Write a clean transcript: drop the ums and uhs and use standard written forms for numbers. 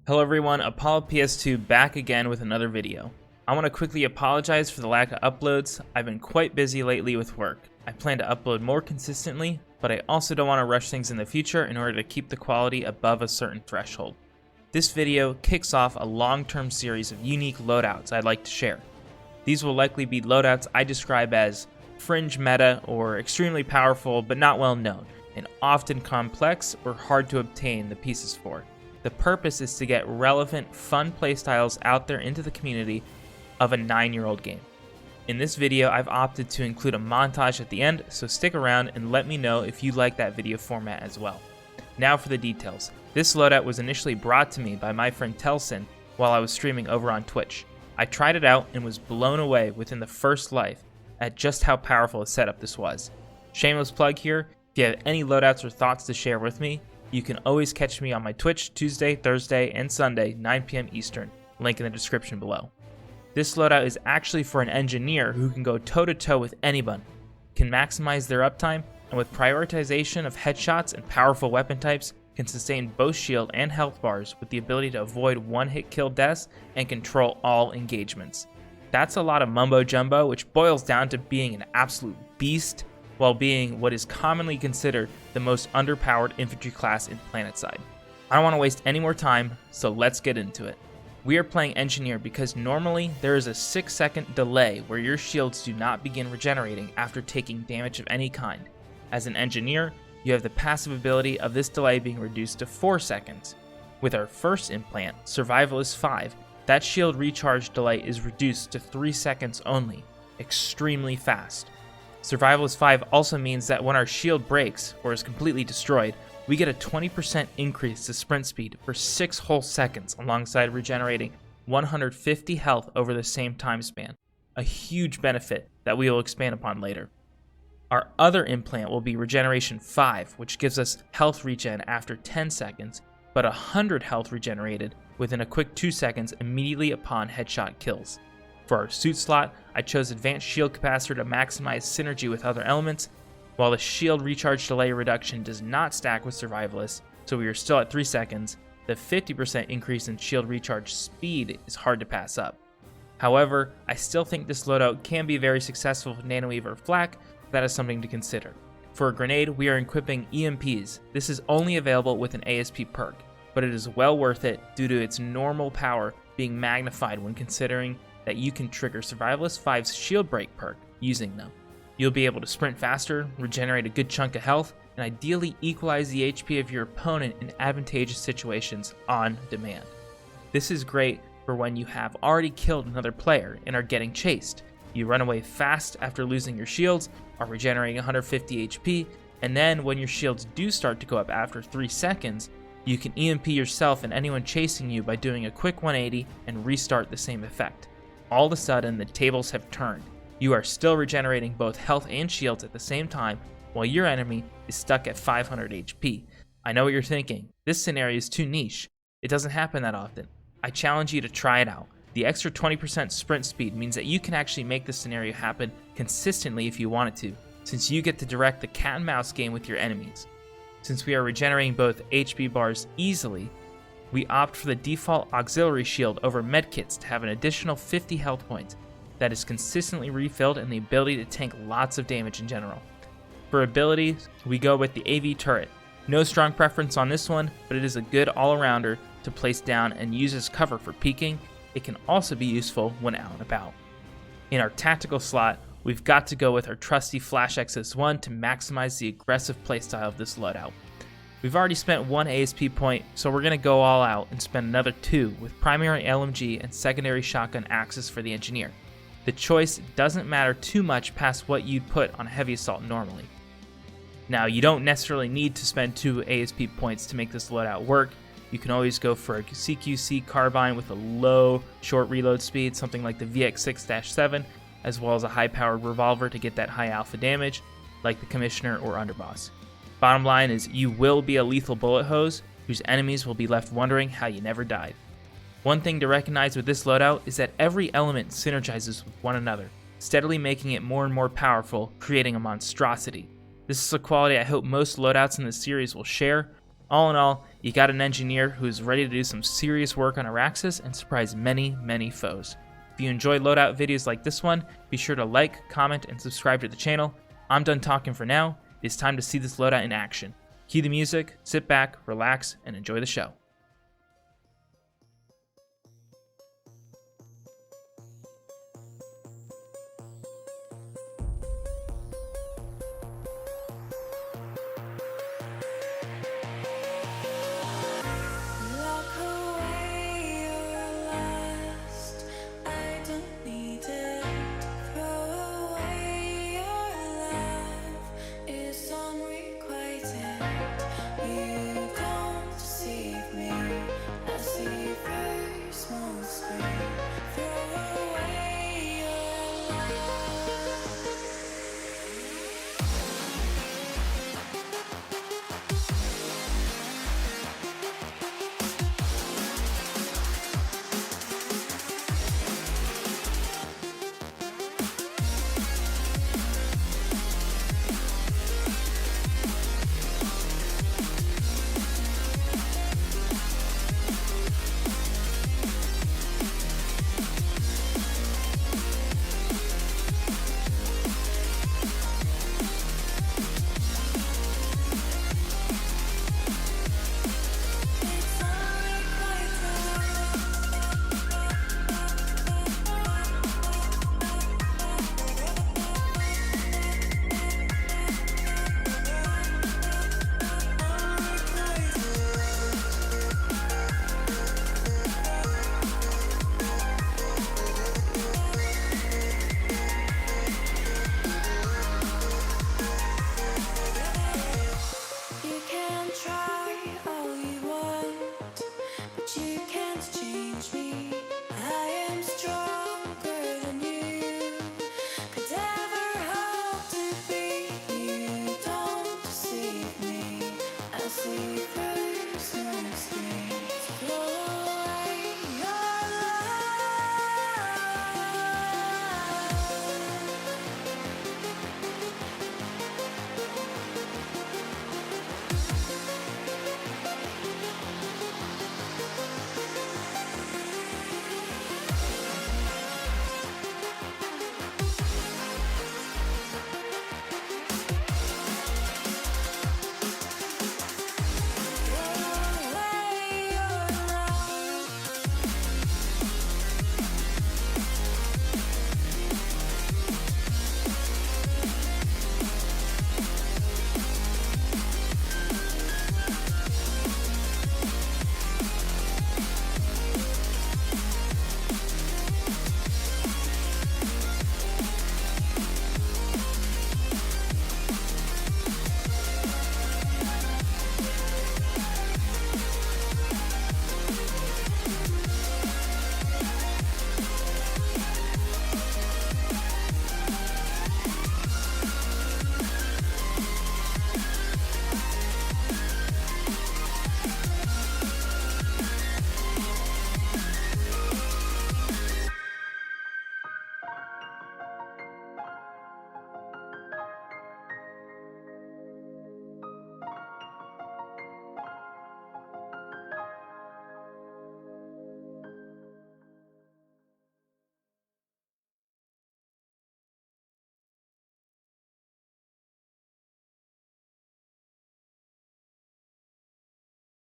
Hello everyone, Apollo PS2 back again with another video. I want to quickly apologize for the lack of uploads. I've been quite busy lately with work. I plan to upload more consistently, but I also don't want to rush things in the future in order to keep the quality above a certain threshold. This video kicks off a long-term series of unique loadouts I'd like to share. These will likely be loadouts I describe as fringe meta or extremely powerful but not well known, and often complex or hard to obtain the pieces for. The purpose is to get relevant, fun playstyles out there into the community of a 9-year-old game. In this video, I've opted to include a montage at the end, so stick around and let me know if you like that video format as well. Now for the details. This loadout was initially brought to me by my friend Telson while I was streaming over on Twitch. I tried it out and was blown away within the first life at just how powerful a setup this was. Shameless plug here, if you have any loadouts or thoughts to share with me, you can always catch me on my Twitch Tuesday, Thursday, and Sunday, 9 p.m. Eastern, link in the description below. This loadout is actually for an engineer who can go toe-to-toe with anyone, can maximize their uptime, and with prioritization of headshots and powerful weapon types, can sustain both shield and health bars with the ability to avoid one-hit kill deaths and control all engagements. That's a lot of mumbo-jumbo, which boils down to being an absolute beast while being what is commonly considered the most underpowered infantry class in Planetside. I don't want to waste any more time, so let's get into it. We are playing Engineer because normally there is a 6-second delay where your shields do not begin regenerating after taking damage of any kind. As an Engineer, you have the passive ability of this delay being reduced to 4 seconds. With our first implant, Survivalist 5, that shield recharge delay is reduced to 3 seconds only, extremely fast. Survivalist 5 also means that when our shield breaks or is completely destroyed, we get a 20% increase to sprint speed for 6 whole seconds alongside regenerating 150 health over the same time span, a huge benefit that we will expand upon later. Our other implant will be Regeneration 5, which gives us health regen after 10 seconds, but 100 health regenerated within a quick 2 seconds immediately upon headshot kills. For our suit slot, I chose Advanced Shield Capacitor to maximize synergy with other elements. While the shield recharge delay reduction does not stack with Survivalist, so we are still at 3 seconds, the 50% increase in shield recharge speed is hard to pass up. However, I still think this loadout can be very successful with Nanoweaver or Flak, but that is something to consider. For a grenade, we are equipping EMPs. This is only available with an ASP perk, but it is well worth it due to its normal power being magnified when considering that you can trigger Survivalist 5's shield break perk using them. You'll be able to sprint faster, regenerate a good chunk of health, and ideally equalize the HP of your opponent in advantageous situations on demand. This is great for when you have already killed another player and are getting chased. You run away fast after losing your shields, are regenerating 150 HP, and then when your shields do start to go up after 3 seconds, you can EMP yourself and anyone chasing you by doing a quick 180 and restart the same effect. All of a sudden, the tables have turned. You are still regenerating both health and shields at the same time, while your enemy is stuck at 500 HP. I know what you're thinking. This scenario is too niche. It doesn't happen that often. I challenge you to try it out. The extra 20% sprint speed means that you can actually make this scenario happen consistently if you wanted to, since you get to direct the cat and mouse game with your enemies. Since we are regenerating both HP bars easily, we opt for the default auxiliary shield over medkits to have an additional 50 health points that is consistently refilled and the ability to tank lots of damage in general. For abilities, we go with the AV turret. No strong preference on this one, but it is a good all-arounder to place down and use as cover for peeking. It can also be useful when out and about. In our tactical slot, we've got to go with our trusty Flash XS1 to maximize the aggressive playstyle of this loadout. We've already spent 1 ASP point, so we're going to go all out and spend another 2 with primary LMG and secondary shotgun axis for the engineer. The choice doesn't matter too much past what you'd put on heavy assault normally. Now, you don't necessarily need to spend 2 ASP points to make this loadout work. You can always go for a CQC carbine with a low short reload speed, something like the VX6-7, as well as a high-powered revolver to get that high alpha damage, like the Commissioner or Underboss. Bottom line is you will be a lethal bullet hose whose enemies will be left wondering how you never died. One thing to recognize with this loadout is that every element synergizes with one another, steadily making it more and more powerful, creating a monstrosity. This is a quality I hope most loadouts in this series will share. All in all, you got an engineer who's ready to do some serious work on Araxis and surprise many, many foes. If you enjoy loadout videos like this one, be sure to like, comment, and subscribe to the channel. I'm done talking for now. It's time to see this loadout in action. Cue the music, sit back, relax, and enjoy the show. Try all you want, but you can't change me.